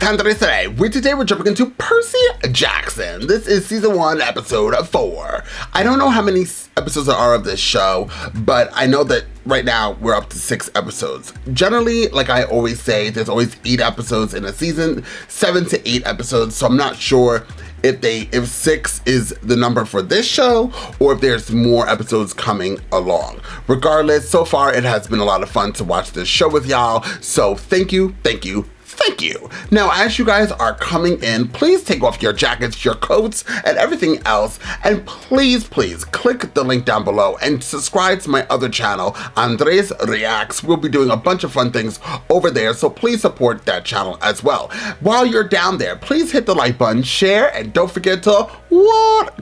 Andres today. Today we're jumping into Percy Jackson. This is season 1, episode 4. I don't know how many episodes there are of this show, but I know that right now we're up to 6 episodes. Generally, like I always say, there's always 8 episodes in a season, 7 to 8 episodes, so I'm not sure if 6 is the number for this show or if there's more episodes coming along. Regardless, so far it has been a lot of fun to watch this show with y'all, so thank you. Now, as you guys are coming in, please take off your jackets, your coats, and everything else, and please click the link down below and subscribe to my other channel, Andres Reacts. We'll be doing a bunch of fun things over there, so please support that channel as well. While you're down there, please hit the like button, share, and don't forget to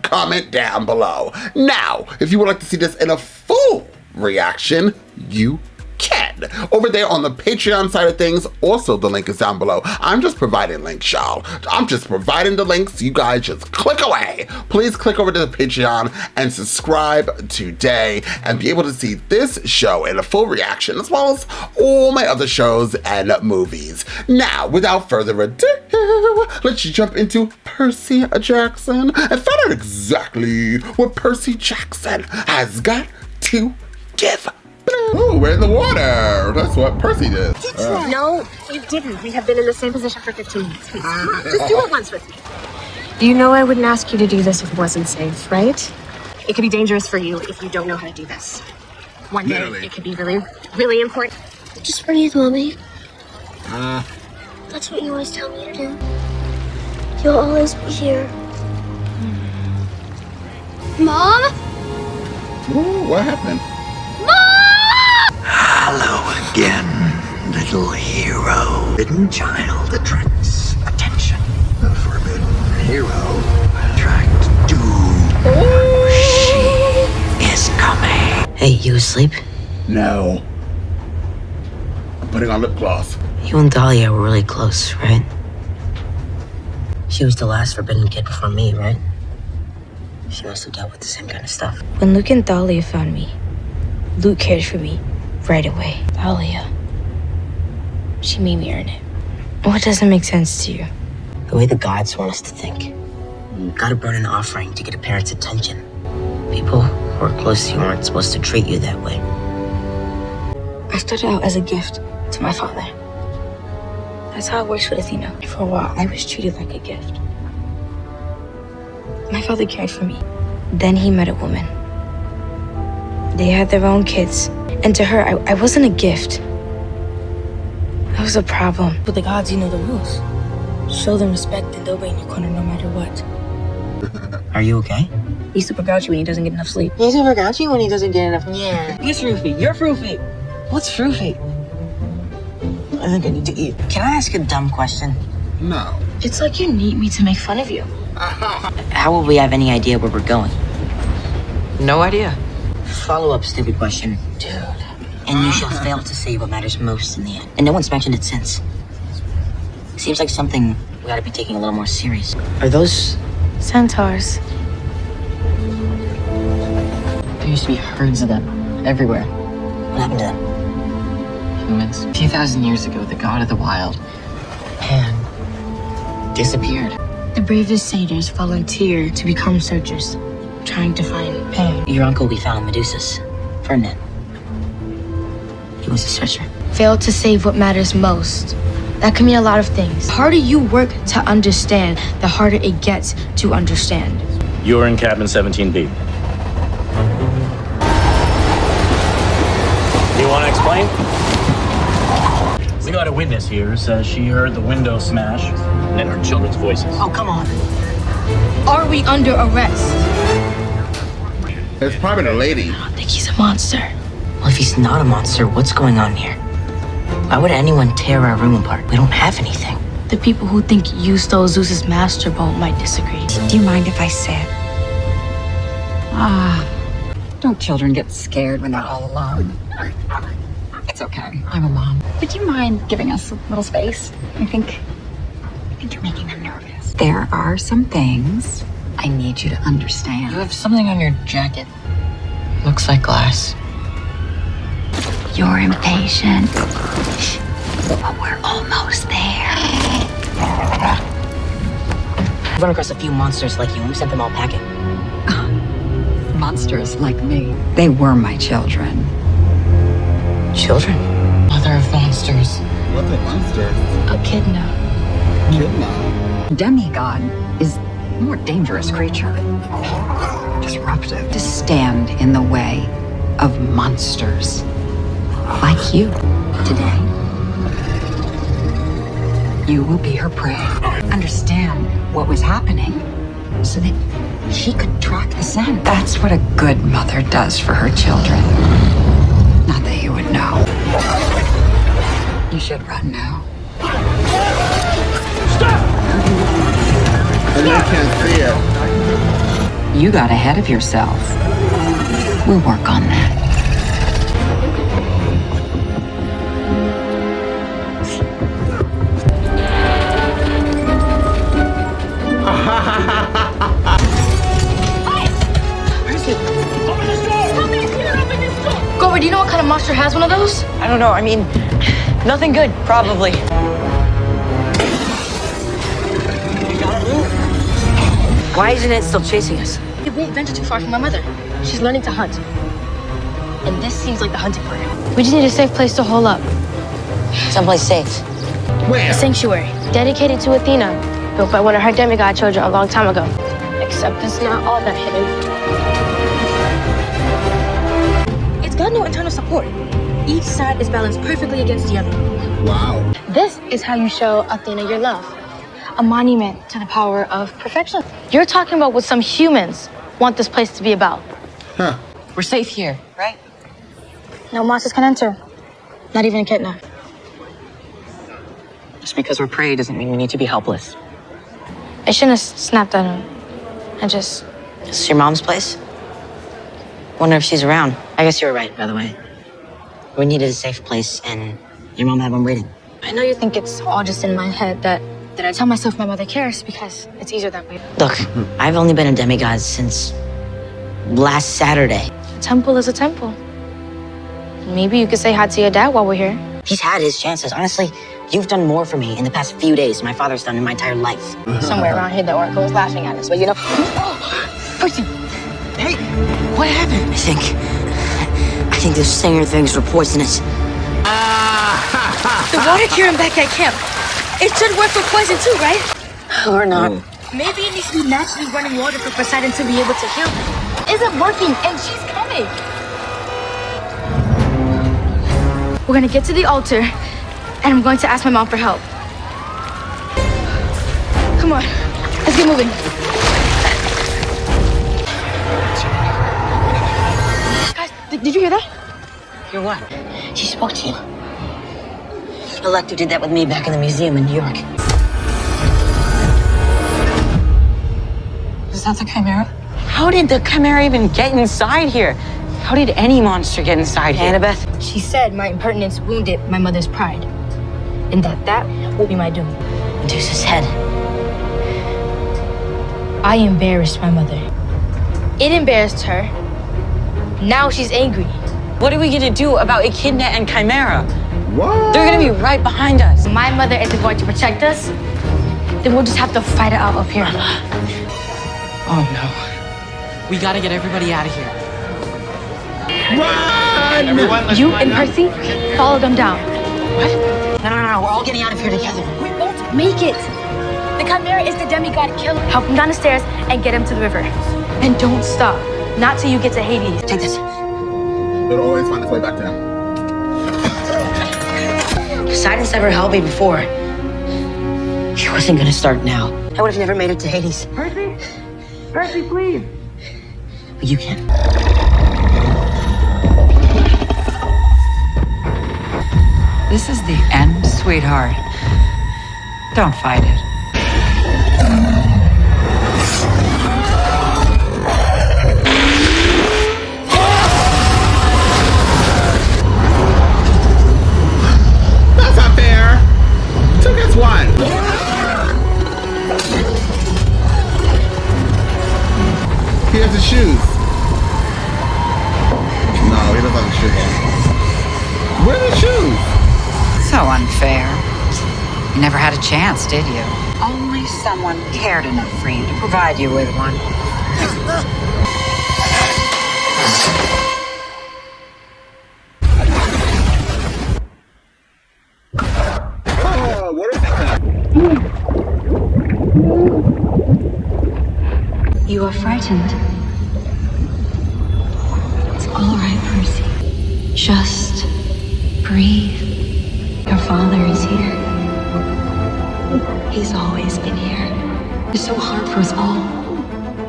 comment down below. Now, if you would like to see this in a full reaction, you can. Over there on the Patreon side of things, also the link is down below. I'm just providing links, y'all. I'm just providing the links. You guys just click away. Please click over to the Patreon and subscribe today and be able to see this show in a full reaction as well as all my other shows and movies. Now, without further ado, let's jump into Percy Jackson and find out exactly what Percy Jackson has got to give. Oh, we're in the water. That's what Percy did. No, you didn't. We have been in the same position for 15 minutes. Please, come on, just do it once with me. You know I wouldn't ask you to do this if it wasn't safe, right? It could be dangerous for you if you don't know how to do this. One day, it could be really, really important. Just breathe, Mommy. That's what you always tell me to do. You'll always be here. Mom? Ooh, what happened? Hello again, little hero. Forbidden child attracts attention. The forbidden hero attracts doom. She is coming. Hey, you asleep? No. I'm putting on lip gloss. You and Dahlia were really close, right? She was the last forbidden kid before me, right? She must have dealt with the same kind of stuff. When Luke and Dahlia found me, Luke cared for me right away. Dahlia, she made me earn it. What doesn't make sense to you? The way the gods want us to think. You gotta burn an offering to get a parent's attention. People who are close to you aren't supposed to treat you that way. I started out as a gift to my father. That's how it works with Athena. For a while, I was treated like a gift. My father cared for me. Then he met a woman. They had their own kids. And to her, I wasn't a gift. I was a problem. But the gods, you know the rules. Show them respect and they'll be in your corner no matter what. Are you okay? He's super grouchy when he doesn't get enough sleep. He's super grouchy when he doesn't get enough. Yeah. What's Roofy? You're Roofy. What's Roofy? I think I need to eat. Can I ask a dumb question? No. It's like you need me to make fun of you. How will we have any idea where we're going? No idea. Follow-up stupid question. Dude. And you shall fail to say what matters most in the end. And no one's mentioned it since. Seems like something we gotta be taking a little more serious. Are those Centaurs. There used to be herds of them everywhere. What happened to them? Humans. A few thousand years ago, the god of the wild, Pan, disappeared. The bravest satyrs volunteer to become searchers, trying to find Pan. Your uncle we found in Medusa's. Ferdinand. He was a searcher. Fail to save what matters most. That can mean a lot of things. The harder you work to understand, the harder it gets to understand. You're in cabin 17B. You want to explain? We got a witness here who says she heard the window smash and then heard children's voices. Oh, come on. Are we under arrest? It's probably the lady. I don't think he's a monster. Well, if he's not a monster, what's going on here? Why would anyone tear our room apart? We don't have anything. The people who think you stole Zeus's master bone might disagree. Do you mind if I sit? Don't children get scared when they're all alone? It's okay. I'm a mom. Would you mind giving us a little space? I think you're making them nervous. There are some things I need you to understand. You have something on your jacket. Looks like glass. You're impatient, but we're almost there. I've run across a few monsters like you, and we sent them all packing. Monsters like me. They were my children. Children? Mother of monsters. What the monsters? Echidna. Kidna. Demigod is a more dangerous creature. Disruptive. To stand in the way of monsters like you. Today, you will be her prey. Understand what was happening so that she could track the scent. That's what a good mother does for her children. Not that you would know. You should run now. And I can't see it. You got ahead of yourself. We'll work on that. Grover, do you know what kind of monster has one of those? I don't know, I mean, nothing good, probably. Why isn't it still chasing us? It won't venture too far from my mother. She's learning to hunt. And this seems like the hunting party. We just need a safe place to hole up. Someplace safe. Where? A sanctuary, dedicated to Athena, built by one of her demigod children a long time ago. Except it's not all that hidden. It's got no internal support. Each side is balanced perfectly against the other. Wow. This is how you show Athena your love. A monument to the power of perfection. You're talking about what some humans want this place to be about. Huh. We're safe here, right? No monsters can enter. Not even Echidna. Just because we're prey doesn't mean we need to be helpless. I shouldn't have snapped at him. This is your mom's place? Wonder if she's around. I guess you were right, by the way. We needed a safe place, and your mom had one waiting. I know you think it's all just in my head that I tell myself my mother cares because it's easier that way. Look, I've only been a demigod since last Saturday. A temple is a temple. Maybe you could say hi to your dad while we're here. He's had his chances. Honestly, you've done more for me in the past few days than my father's done in my entire life. Somewhere around here, the oracle was laughing at us, but you know. Percy! Hey, what happened? I think those singer things were poisonous. The water curing back at camp. It should work for poison too, right? Or not. Maybe it needs to be naturally running water for Poseidon to be able to heal. Isn't working, and she's coming. We're gonna get to the altar, and I'm going to ask my mom for help. Come on, let's get moving. Guys, did you hear that? Hear what? She spoke to you. Electo did that with me back in the museum in New York. Is that the Chimera? How did the Chimera even get inside here? How did any monster get inside here? Annabeth? She said my impertinence wounded my mother's pride, and that will be my doom. Medusa's head. I embarrassed my mother. It embarrassed her. Now she's angry. What are we gonna do about Echidna and Chimera? What? They're gonna be right behind us. My mother isn't going to protect us. Then we'll just have to fight it out up here. Oh no. We gotta get everybody out of here. Run! You and Percy, follow them down. What? No. We're all getting out of here together. We won't make it. The Chimera is the demigod killer. Help him down the stairs and get him to the river. And don't stop. Not till you get to Hades. Take this. They'll always find its way back to him. Poseidon's never helped me before. He wasn't gonna start now. I would have never made it to Hades. Percy? Percy, please. But you can. This is the end, sweetheart. Don't fight it. That's not fair. Two against one. He has the shoes. No, he doesn't have the shoes on. Where are the shoes? So unfair. You never had a chance, did you? Only someone cared enough for you to provide you with one. What is that? You are frightened. It's all right, Percy. Just breathe. Your father is here. He's always been here. It's so hard for us all.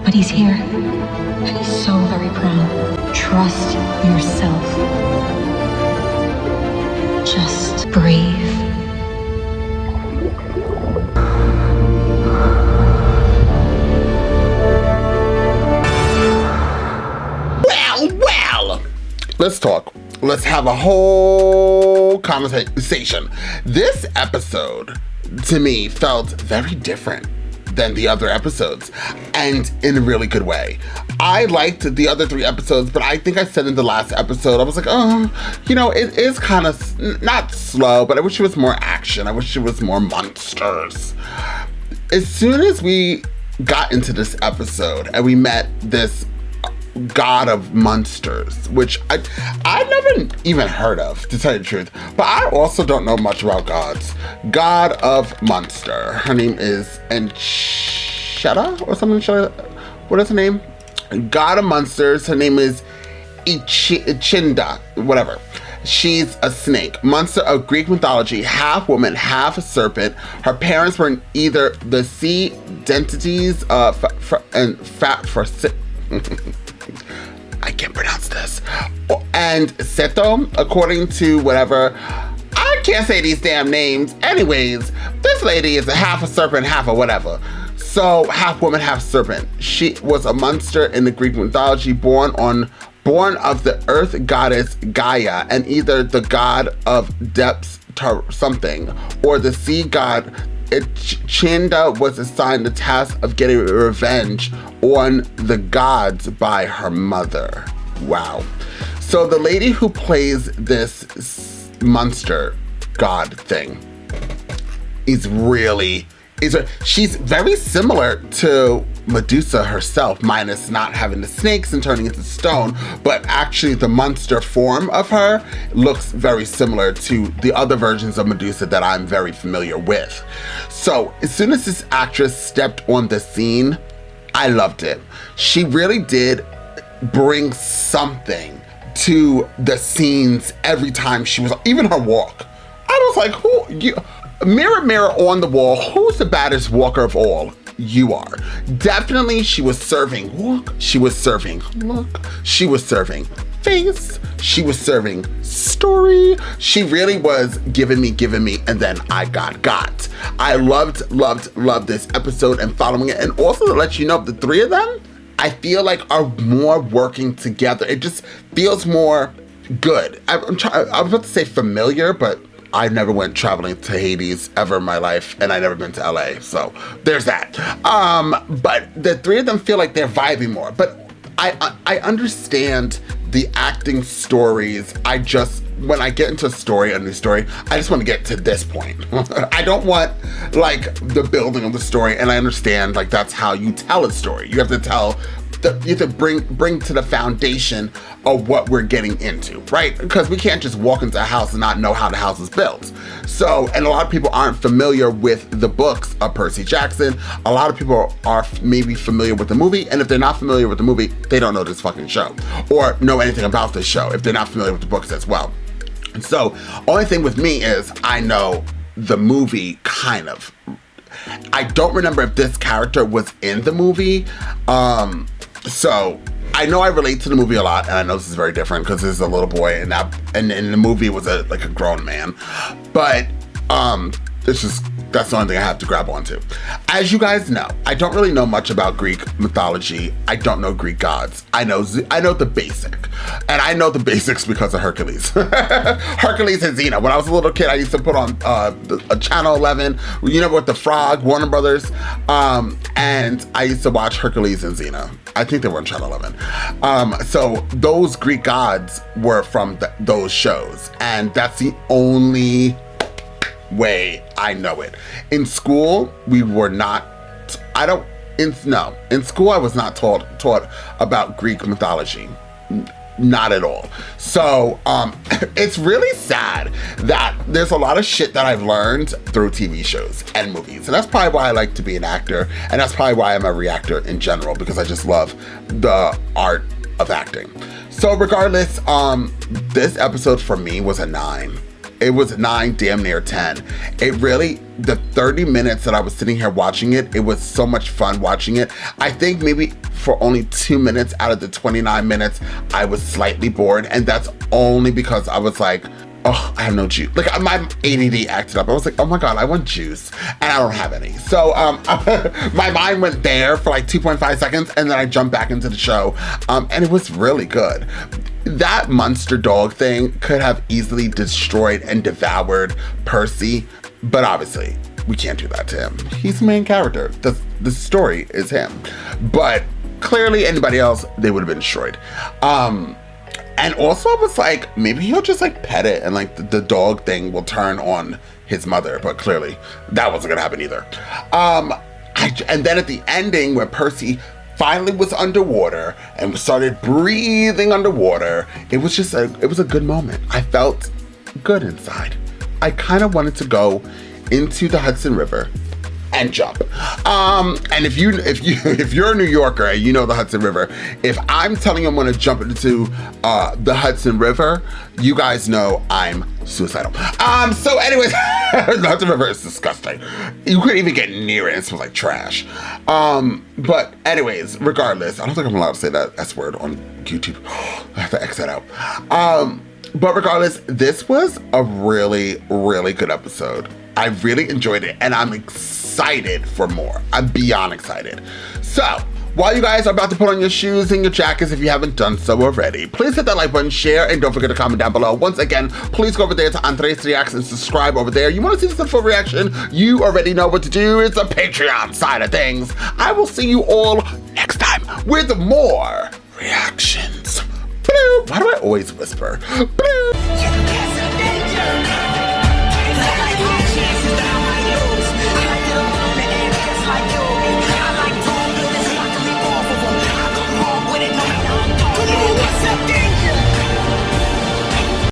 But he's here. And he's so very proud. Trust yourself. Just breathe. Well, let's talk. Let's have a whole conversation. This episode, to me, felt very different than the other episodes, and in a really good way. I liked the other 3 episodes, but I think I said in the last episode, I was like, oh, you know, it is kind of not slow, but I wish it was more action. I wish it was more monsters. As soon as we got into this episode and we met this god of monsters, which I never even heard of, to tell you the truth, but I also don't know much about gods. God of Monster. Her name is Enchetta or something. What is her name? God of Monsters. Her name is Ichinda, whatever. She's a snake, monster of Greek mythology, half woman, half serpent. Her parents were either the sea deities I can't pronounce this. And Seto, according to whatever. I can't say these damn names. Anyways, this lady is a half a serpent, half a whatever. So half woman, half serpent. She was a monster in the Greek mythology, born of the earth goddess Gaia, and either the god of depths something, or the sea god. Chinda was assigned the task of getting revenge on the gods by her mother. Wow. So the lady who plays this monster god thing she's very similar to Medusa herself, minus not having the snakes and turning into stone, but actually the monster form of her looks very similar to the other versions of Medusa that I'm very familiar with. So as soon as this actress stepped on the scene, I loved it. She really did bring something to the scenes every time she was, even her walk. I was like, mirror, mirror on the wall, who's the baddest walker of all? You are. Definitely, she was serving walk, she was serving look, she was serving face, she was serving story. She really was giving me, and then I got. I loved this episode and following it. And also to let you know, the 3 of them, I feel like are more working together. It just feels more good. I was about to say familiar, but I never went traveling to Hades ever in my life, and I never been to LA, so there's that. But the 3 of them feel like they're vibing more. But I understand the acting stories. When I get into a new story, I just want to get to this point. I don't want like the building of the story, and I understand like that's how you tell a story. You have to tell. You have to bring to the foundation of what we're getting into, right? Because we can't just walk into a house and not know how the house is built. So, and a lot of people aren't familiar with the books of Percy Jackson. A lot of people are maybe familiar with the movie, and if they're not familiar with the movie, they don't know this fucking show or know anything about this show if they're not familiar with the books as well. And so, only thing with me is I know the movie kind of. I don't remember if this character was in the movie. So I know I relate to the movie a lot, and I know this is very different because this is a little boy, and in the movie was a grown man. But that's the only thing I have to grab onto. As you guys know, I don't really know much about Greek mythology. I don't know Greek gods. I know the basic, and I know the basics because of Hercules. Hercules and Xena. When I was a little kid, I used to put on a Channel 11, with the Frog, Warner Brothers, and I used to watch Hercules and Xena. I think they were on Channel 11. So those Greek gods were from those shows, and that's the only way I know it. In school, we were not, in school I was not taught about Greek mythology. Not at all. So it's really sad that there's a lot of shit that I've learned through TV shows and movies. And that's probably why I like to be an actor. And that's probably why I'm a reactor in general, because I just love the art of acting. So regardless, this episode for me was a 9. It was 9, damn near 10. It really, the 30 minutes that I was sitting here watching it, it was so much fun watching it. I think maybe for only 2 minutes out of the 29 minutes, I was slightly bored. And that's only because I was like, oh, I have no juice. Like, my ADD acted up. I was like, oh my God, I want juice. And I don't have any. So my mind went there for like 2.5 seconds, and then I jumped back into the show. And it was really good. That monster dog thing could have easily destroyed and devoured Percy, but obviously we can't do that to him. He's the main character. The story is him. But clearly anybody else, they would have been destroyed. And also I was like, maybe he'll just like pet it and like the dog thing will turn on his mother, but clearly that wasn't gonna happen either. And then at the ending where Percy finally was underwater and started breathing underwater, it was a good moment. I felt good inside. I kind of wanted to go into the Hudson River and jump. And if you're a New Yorker and you know the Hudson River, if I'm telling you I'm gonna jump into the Hudson River, you guys know I'm suicidal. So anyways, the Hudson River is disgusting. You couldn't even get near it. It smells like trash. But anyways, regardless, I don't think I'm allowed to say that S word on YouTube. I have to X that out. But regardless, this was a really, really good episode. I really enjoyed it, and I'm excited for more. I'm beyond excited. So, while you guys are about to put on your shoes and your jackets, if you haven't done so already, please hit that like button, share, and don't forget to comment down below. Once again, please go over there to Andres Reacts and subscribe over there. You want to see the full reaction? You already know what to do. It's the Patreon side of things. I will see you all next time with more reactions. Bloop. Why do I always whisper? Bloop.